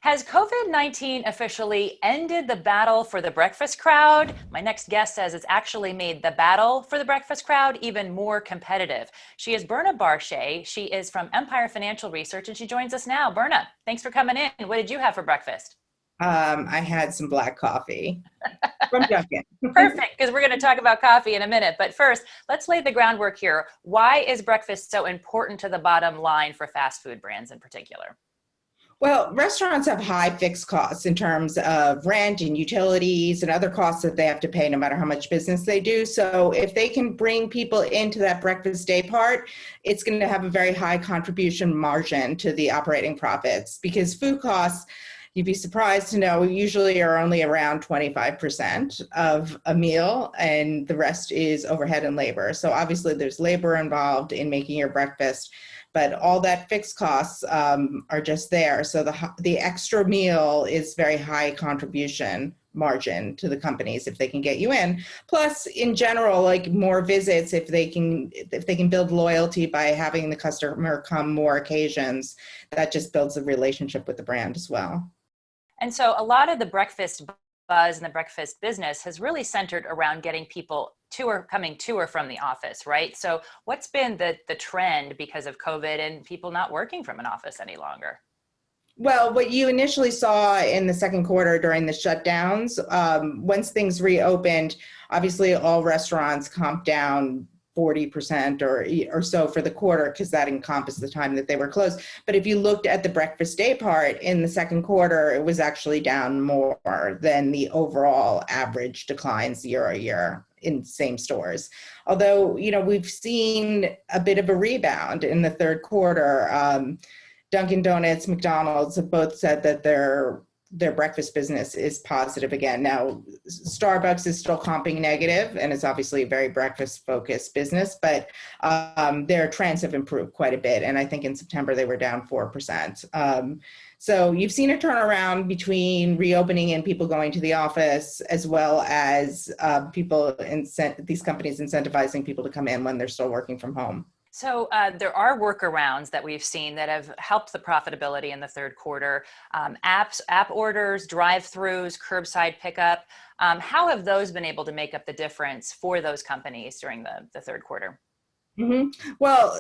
Has COVID-19 officially ended the battle for the breakfast crowd? My next guest says it's actually made the battle for the breakfast crowd even more competitive. She is Berna Barshay. She is from Empire Financial Research, and she joins us now. Berna, thanks for coming in. What did you have for breakfast? I had some black coffee from Dunkin'. Perfect, because we're going to talk about coffee in a minute. But first, let's lay the groundwork here. Why is breakfast so important to the bottom line for fast food brands in particular? Well, restaurants have high fixed costs in terms of rent and utilities and other costs that they have to pay no matter how much business they do. So if they can bring people into that breakfast day part, it's going to have a very high contribution margin to the operating profits, because food costs, you'd be surprised to know, usually are only around 25% of a meal, and the rest is overhead and labor. So obviously there's labor involved in making your breakfast, but all that fixed costs are just there. So the extra meal is very high contribution margin to the companies if they can get you in. Plus, in general, like more visits, if they can build loyalty by having the customer come more occasions, that just builds a relationship with the brand as well. And so a lot of the breakfast buzz and the breakfast business has really centered around getting people coming to or from the office, right? So what's been the trend because of COVID and people not working from an office any longer? Well, what you initially saw in the second quarter during the shutdowns, once things reopened, obviously all restaurants comped down 40% or so for the quarter, because that encompassed the time that they were closed. But if you looked at the breakfast day part in the second quarter, it was actually down more than the overall average declines year over year in same stores. Although, we've seen a bit of a rebound in the third quarter. Dunkin' Donuts, McDonald's have both said that their breakfast business is positive again. Now, Starbucks is still comping negative, and it's obviously a very breakfast-focused business, but their trends have improved quite a bit, and I think in September they were down 4%. So you've seen a turnaround between reopening and people going to the office, as well as these companies incentivizing people to come in when they're still working from home. So there are workarounds that we've seen that have helped the profitability in the third quarter. App orders, drive-throughs, curbside pickup. How have those been able to make up the difference for those companies during the third quarter? Mm-hmm. Well,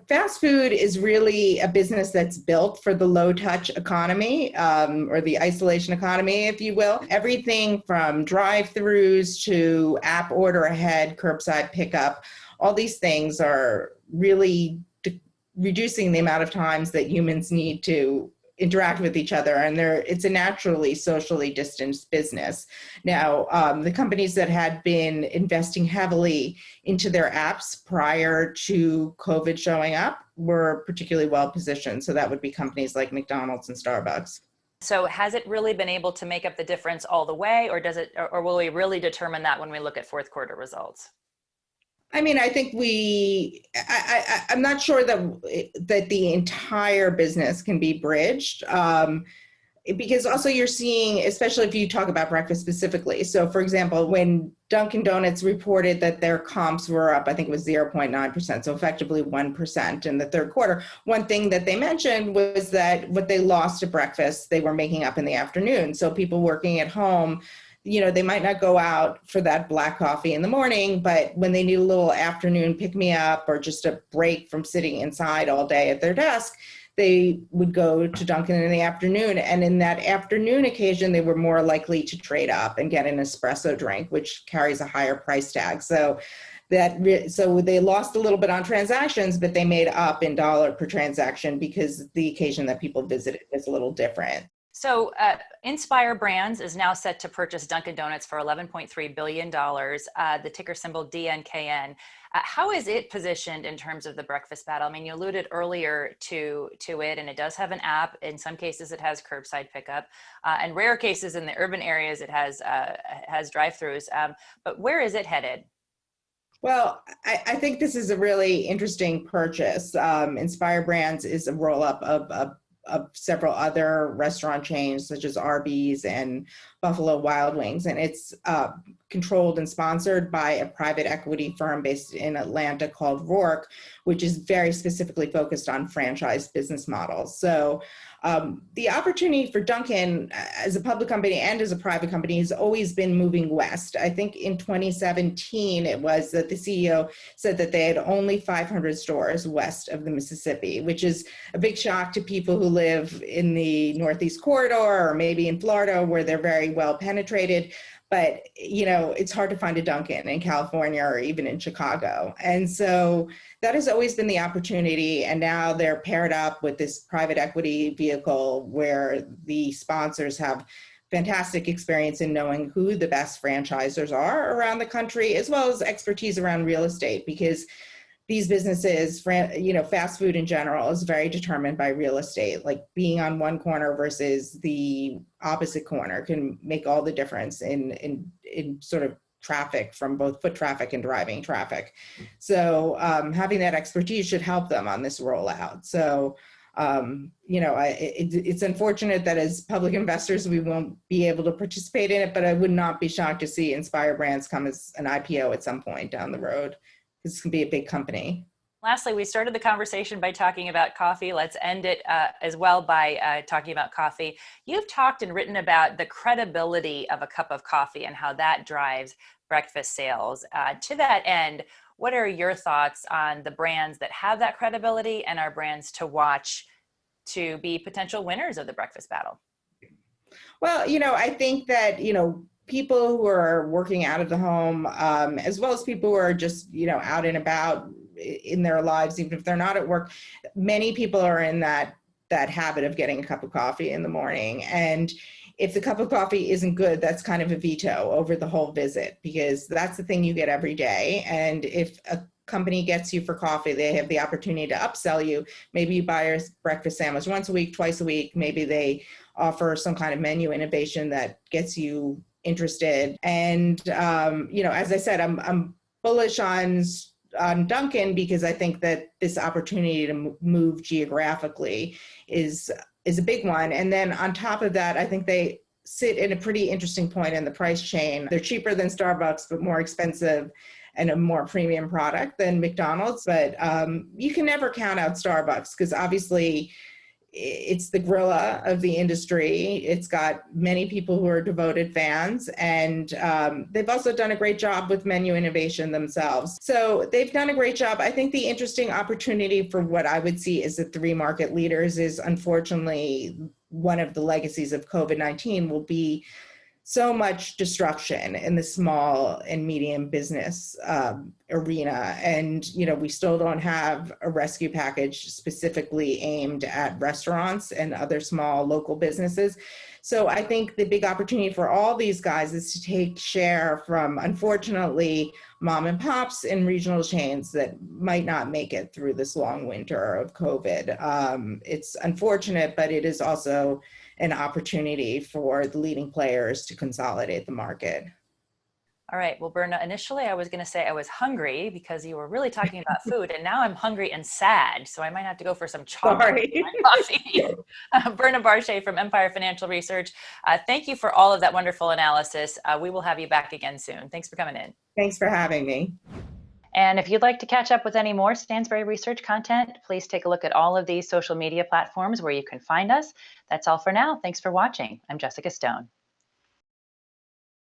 fast food is really a business that's built for the low-touch economy, or the isolation economy, if you will. Everything from drive-throughs to app order ahead, curbside pickup, all these things are really reducing the amount of times that humans need to interact with each other, and it's a naturally socially distanced business. Now, the companies that had been investing heavily into their apps prior to COVID showing up were particularly well positioned. So that would be companies like McDonald's and Starbucks. So has it really been able to make up the difference all the way, or will we really determine that when we look at fourth quarter results? I mean, I think I'm not sure that the entire business can be bridged, because also you're seeing, especially if you talk about breakfast specifically. So for example, when Dunkin' Donuts reported that their comps were up, I think it was 0.9%, so effectively 1% in the third quarter. One thing that they mentioned was that what they lost at breakfast, they were making up in the afternoon. So people working at home, they might not go out for that black coffee in the morning, but when they need a little afternoon pick-me-up or just a break from sitting inside all day at their desk, they would go to Dunkin' in the afternoon. And in that afternoon occasion, they were more likely to trade up and get an espresso drink, which carries a higher price tag. So they lost a little bit on transactions, but they made up in dollar per transaction because the occasion that people visited was a little different. So Inspire Brands is now set to purchase Dunkin' Donuts for $11.3 billion, the ticker symbol DNKN. How is it positioned in terms of the breakfast battle? I mean, you alluded earlier to it, and it does have an app. In some cases, it has curbside pickup. In rare cases, in the urban areas, it has drive-throughs. But where is it headed? Well, I think this is a really interesting purchase. Inspire Brands is a roll-up of several other restaurant chains such as Arby's and Buffalo Wild Wings. And it's controlled and sponsored by a private equity firm based in Atlanta called Roark, which is very specifically focused on franchise business models. So The opportunity for Dunkin' as a public company and as a private company has always been moving west. I think in 2017, it was that the CEO said that they had only 500 stores west of the Mississippi, which is a big shock to people who live in the Northeast corridor or maybe in Florida where they're very well penetrated. But, it's hard to find a Dunkin' in California or even in Chicago. And so that has always been the opportunity. And now they're paired up with this private equity vehicle where the sponsors have fantastic experience in knowing who the best franchisors are around the country, as well as expertise around real estate, because these businesses, fast food in general is very determined by real estate. Like being on one corner versus the opposite corner can make all the difference in sort of traffic, from both foot traffic and driving traffic. So having that expertise should help them on this rollout. So it's unfortunate that as public investors we won't be able to participate in it, but I would not be shocked to see Inspire Brands come as an IPO at some point down the road. This can be a big company. Lastly, we started the conversation by talking about coffee. Let's end it as well by talking about coffee. You've talked and written about the credibility of a cup of coffee and how that drives breakfast sales. To that end, what are your thoughts on the brands that have that credibility and are brands to watch to be potential winners of the breakfast battle? Well, I think that, people who are working out of the home, as well as people who are just, out and about in their lives, even if they're not at work, many people are in that habit of getting a cup of coffee in the morning. And if the cup of coffee isn't good, that's kind of a veto over the whole visit, because that's the thing you get every day. And if a company gets you for coffee, they have the opportunity to upsell you. Maybe you buy a breakfast sandwich once a week, twice a week. Maybe they offer some kind of menu innovation that gets you interested. And as I said, I'm bullish on Dunkin' because I think that this opportunity to move geographically is a big one. And then on top of that, I think they sit in a pretty interesting point in the price chain. They're cheaper than Starbucks, but more expensive and a more premium product than McDonald's. But you can never count out Starbucks because obviously it's the gorilla of the industry. It's got many people who are devoted fans, and they've also done a great job with menu innovation themselves. So they've done a great job. I think the interesting opportunity for what I would see as the three market leaders is, unfortunately, one of the legacies of COVID-19 will be so much destruction in the small and medium business arena. And, we still don't have a rescue package specifically aimed at restaurants and other small local businesses. So I think the big opportunity for all these guys is to take share from, unfortunately, mom and pops and regional chains that might not make it through this long winter of COVID. It's unfortunate, but it is also an opportunity for the leading players to consolidate the market. All right. Well, Berna, initially I was going to say I was hungry because you were really talking about food, and now I'm hungry and sad. So I might have to go for some chocolate coffee. Berna Barshay from Empire Financial Research. Thank you for all of that wonderful analysis. We will have you back again soon. Thanks for coming in. Thanks for having me. And if you'd like to catch up with any more Stansberry Research content, please take a look at all of these social media platforms where you can find us. That's all for now. Thanks for watching. I'm Jessica Stone.